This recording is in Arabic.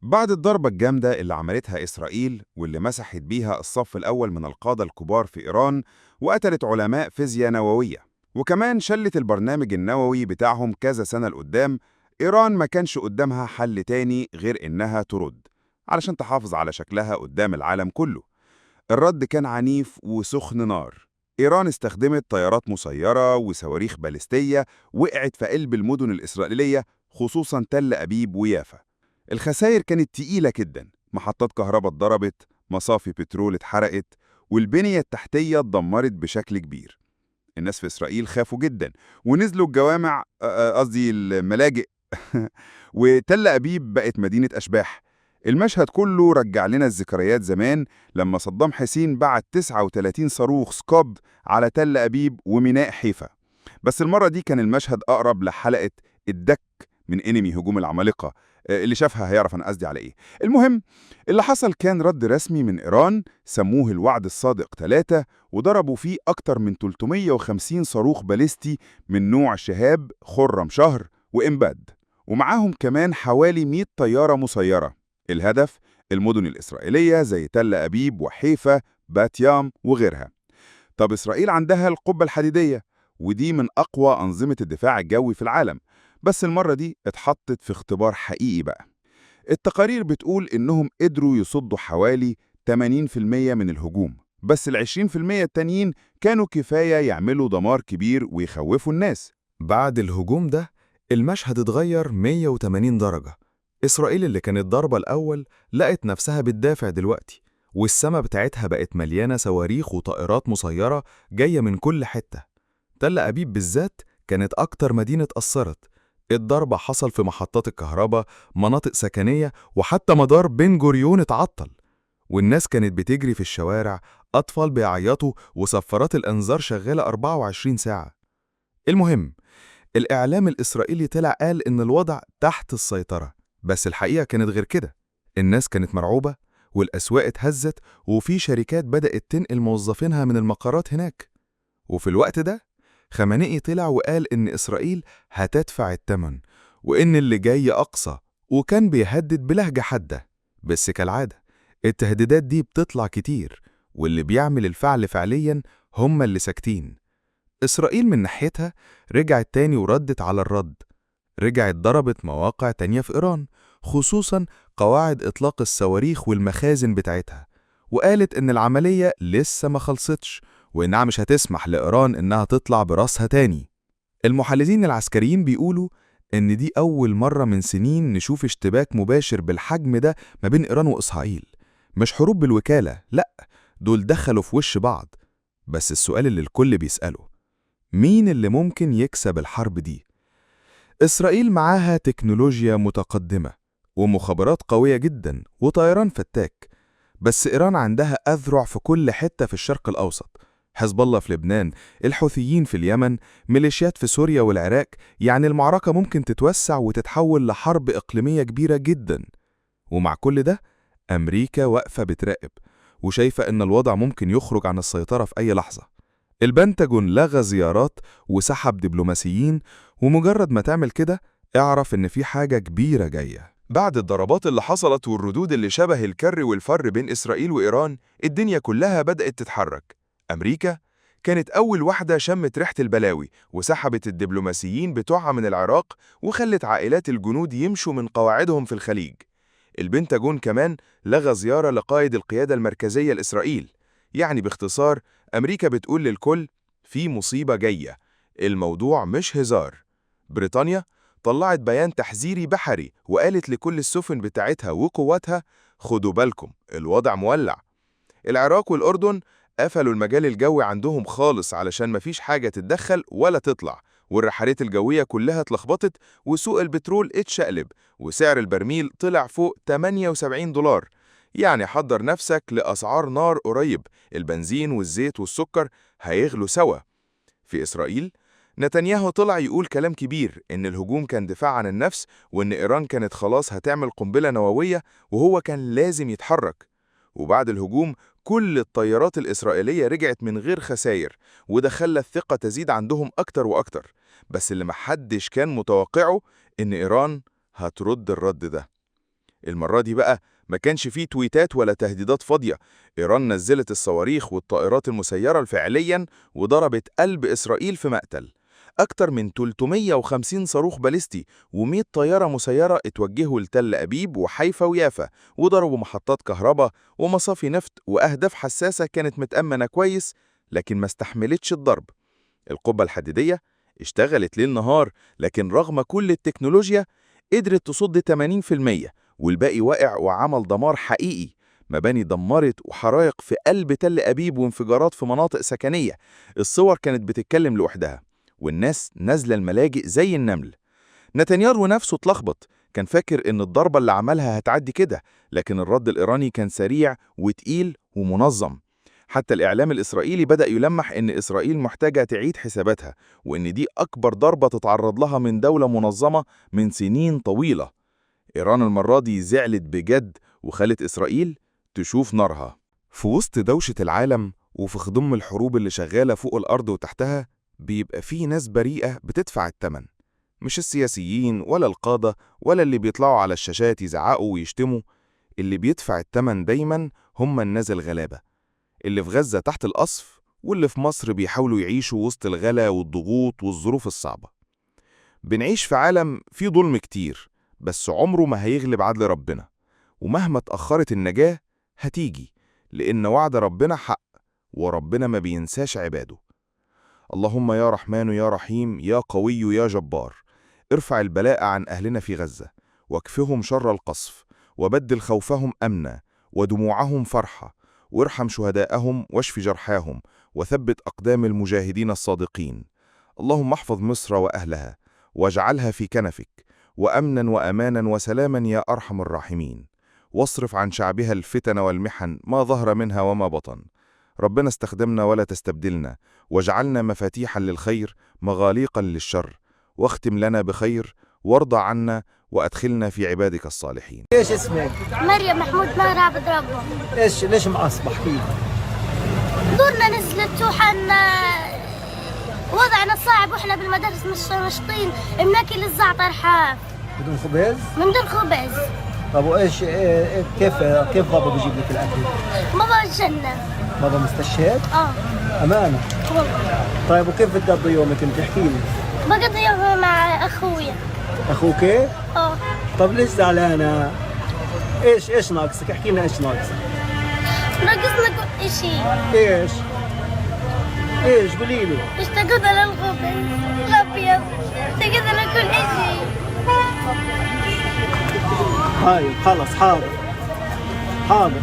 بعد الضربة الجامدة اللي عملتها إسرائيل واللي مسحت بيها الصف الأول من القادة الكبار في إيران وقتلت علماء فيزياء نووية وكمان شلت البرنامج النووي بتاعهم كذا سنة لقدام، إيران ما كانش قدامها حل تاني غير إنها ترد علشان تحافظ على شكلها قدام العالم كله. الرد كان عنيف وسخن نار. إيران استخدمت طيارات مسيرة وصواريخ باليستية وقعت في قلب المدن الإسرائيلية، خصوصا تل أبيب ويافا. الخسائر كانت تقيلة جدا، محطات كهرباء اتضربت، مصافي بترول اتحرقت، والبنية التحتية اتدمرت بشكل كبير. الناس في إسرائيل خافوا جدا ونزلوا الجوامع، قصدي الملاجئ وتل أبيب بقت مدينة أشباح. المشهد كله رجع لنا الذكريات زمان لما صدام حسين بعت 39 صاروخ سكوب على تل أبيب وميناء حيفا. بس المرة دي كان المشهد أقرب لحلقة الدك من انمي هجوم العمالقة. اللي شافها هيعرف أنا قصدي على إيه. المهم، اللي حصل كان رد رسمي من إيران سموه الوعد الصادق 3، وضربوا فيه أكتر من 350 صاروخ باليستي من نوع شهاب، خرم شهر، وإمباد، ومعاهم كمان حوالي 100 طيارة مسيرة. الهدف المدن الإسرائيلية زي تل أبيب وحيفا، بات يام وغيرها. طب إسرائيل عندها القبة الحديدية، ودي من أقوى أنظمة الدفاع الجوي في العالم، بس المرة دي اتحطت في اختبار حقيقي بقى. التقارير بتقول إنهم قدروا يصدوا حوالي 80% من الهجوم، بس ال20% التانيين كانوا كفاية يعملوا دمار كبير ويخوفوا الناس. بعد الهجوم ده المشهد اتغير 180 درجة. إسرائيل اللي كانت ضربة الأول لقت نفسها بتدافع دلوقتي، والسما بتاعتها بقت مليانة صواريخ وطائرات مسيرة جاية من كل حتة. تل أبيب بالذات كانت أكتر مدينة اتأثرت. الضربة حصل في محطات الكهرباء، مناطق سكنية، وحتى مدار بن جوريون اتعطل. والناس كانت بتجري في الشوارع، أطفال بيعيطوا، وصفارات الأنذار شغالة 24 ساعة. المهم، الإعلام الإسرائيلي طلع قال إن الوضع تحت السيطرة، بس الحقيقة كانت غير كده. الناس كانت مرعوبة، والأسواق اتهزت، وفي شركات بدأت تنقل موظفينها من المقرات هناك. وفي الوقت ده خامنئي طلع وقال إن إسرائيل هتدفع الثمن، وإن اللي جاي أقصى، وكان بيهدد بلهجة حادة. بس كالعادة التهديدات دي بتطلع كتير، واللي بيعمل الفعل فعليا هم اللي ساكتين. إسرائيل من ناحيتها رجعت تاني وردت على الرد. رجعت ضربت مواقع تانية في إيران، خصوصا قواعد إطلاق الصواريخ والمخازن بتاعتها، وقالت إن العملية لسه ما خلصتش، وإنها مش هتسمح لإيران إنها تطلع براسها تاني. المحللين العسكريين بيقولوا إن دي أول مرة من سنين نشوف اشتباك مباشر بالحجم ده ما بين إيران وإسرائيل. مش حروب بالوكالة، لأ، دول دخلوا في وش بعض. بس السؤال اللي الكل بيسأله، مين اللي ممكن يكسب الحرب دي؟ إسرائيل معاها تكنولوجيا متقدمة ومخابرات قوية جدا وطيران فتاك، بس إيران عندها أذرع في كل حتة في الشرق الأوسط: حزب الله في لبنان، الحوثيين في اليمن، ميليشيات في سوريا والعراق. يعني المعركة ممكن تتوسع وتتحول لحرب إقليمية كبيرة جدا. ومع كل ده أمريكا واقفة بتراقب، وشايفة إن الوضع ممكن يخرج عن السيطرة في أي لحظة. البنتاجون لغى زيارات وسحب دبلوماسيين، ومجرد ما تعمل كده اعرف إن في حاجة كبيرة جاية. بعد الضربات اللي حصلت والردود اللي شبه الكر والفر بين إسرائيل وإيران، الدنيا كلها بدأت تتحرك. أمريكا كانت أول واحدة شمت ريحة البلاوي وسحبت الدبلوماسيين بتوعها من العراق وخلت عائلات الجنود يمشوا من قواعدهم في الخليج. البنتاجون كمان لغى زيارة لقائد القيادة المركزية لإسرائيل. يعني باختصار، أمريكا بتقول للكل في مصيبة جاية، الموضوع مش هزار. بريطانيا طلعت بيان تحذيري بحري وقالت لكل السفن بتاعتها وقواتها خدوا بالكم الوضع مولع. العراق والأردن قفلوا المجال الجوي عندهم خالص علشان مفيش حاجة تتدخل ولا تطلع، والرحلات الجوية كلها اتلخبطت، وسوق البترول اتشقلب، وسعر البرميل طلع فوق 78 دولار. يعني حضر نفسك لأسعار نار قريب، البنزين والزيت والسكر هيغلوا سوا. في إسرائيل نتنياهو طلع يقول كلام كبير إن الهجوم كان دفاع عن النفس، وإن إيران كانت خلاص هتعمل قنبلة نووية وهو كان لازم يتحرك. وبعد الهجوم كل الطيارات الإسرائيلية رجعت من غير خسائر، وده خلى الثقة تزيد عندهم أكتر وأكتر. بس اللي محدش كان متوقعه إن إيران هترد الرد ده. المرة دي بقى ما كانش فيه تويتات ولا تهديدات فاضية. إيران نزلت الصواريخ والطائرات المسيرة فعلياً وضربت قلب إسرائيل في مقتل. أكتر من 350 صاروخ باليستي و100 طيارة مسيرة اتوجهوا لتل أبيب وحيفا ويافا، وضربوا محطات كهرباء ومصافي نفط وأهداف حساسة كانت متأمنة كويس، لكن ما استحملتش الضرب. القبة الحديدية اشتغلت ليل نهار، لكن رغم كل التكنولوجيا قدرت تصد 80%، والباقي واقع وعمل دمار حقيقي. مباني دمرت وحرائق في قلب تل أبيب وانفجارات في مناطق سكنية. الصور كانت بتتكلم لوحدها، والناس نازلة الملاجئ زي النمل. نتنياهو نفسه اتلخبط، كان فاكر إن الضربة اللي عملها هتعدي كده، لكن الرد الإيراني كان سريع وتقيل ومنظم. حتى الإعلام الإسرائيلي بدأ يلمح إن إسرائيل محتاجة تعيد حساباتها، وإن دي أكبر ضربة تتعرض لها من دولة منظمة من سنين طويلة. إيران المرة دي زعلت بجد وخلت إسرائيل تشوف نارها. في وسط دوشة العالم وفي خضم الحروب اللي شغالة فوق الأرض وتحتها، بيبقى في ناس بريئة بتدفع الثمن. مش السياسيين ولا القادة ولا اللي بيطلعوا على الشاشات يزعقوا ويشتموا. اللي بيدفع الثمن دايما هم الناس الغلابة، اللي في غزة تحت القصف، واللي في مصر بيحاولوا يعيشوا وسط الغلا والضغوط والظروف الصعبة. بنعيش في عالم فيه ظلم كتير، بس عمره ما هيغلب عدل ربنا. ومهما اتأخرت النجاة هتيجي، لأن وعد ربنا حق، وربنا ما بينساش عباده. اللهم يا رحمن يا رحيم يا قوي يا جبار، ارفع البلاء عن أهلنا في غزة، واكفهم شر القصف، وبدل خوفهم أمنا ودموعهم فرحة، وارحم شهداءهم واشف جرحاهم، وثبت أقدام المجاهدين الصادقين. اللهم احفظ مصر وأهلها، واجعلها في كنفك، وأمنا وأمانا وسلاما يا أرحم الراحمين، واصرف عن شعبها الفتن والمحن ما ظهر منها وما بطن. ربنا استخدمنا ولا تستبدلنا، واجعلنا مفاتيحا للخير مغاليقا للشر، واختم لنا بخير، وارضى عنا، وأدخلنا في عبادك الصالحين. ايش اسمك؟ مريم محمود ماهر عبد ربه. ليش معصب؟ احكي لي. دورنا نزلت وحنا وضعنا صعب، واحنا بالمدارس مش ناشطين، بناكل الزعتر حاف بدون خبز؟ من دون خبز. طب وايش كيف بابا بيجيب لك الاكل؟ بابا الجنة. بابا مستشهد؟ امانه. والله. طيب وكيف بتقضي يومك انت؟ احكي لي. بقضي يومي مع اخويا. اخوك؟ طب ليش زعلانه؟ ايش ناقصك؟ احكي لنا ايش ناقصك. ناقصنا كل شيء. ايش قولي لي. اشتقنا للخبز الابيض، اشتقنا لكل شيء. هاي خلص، حاضر.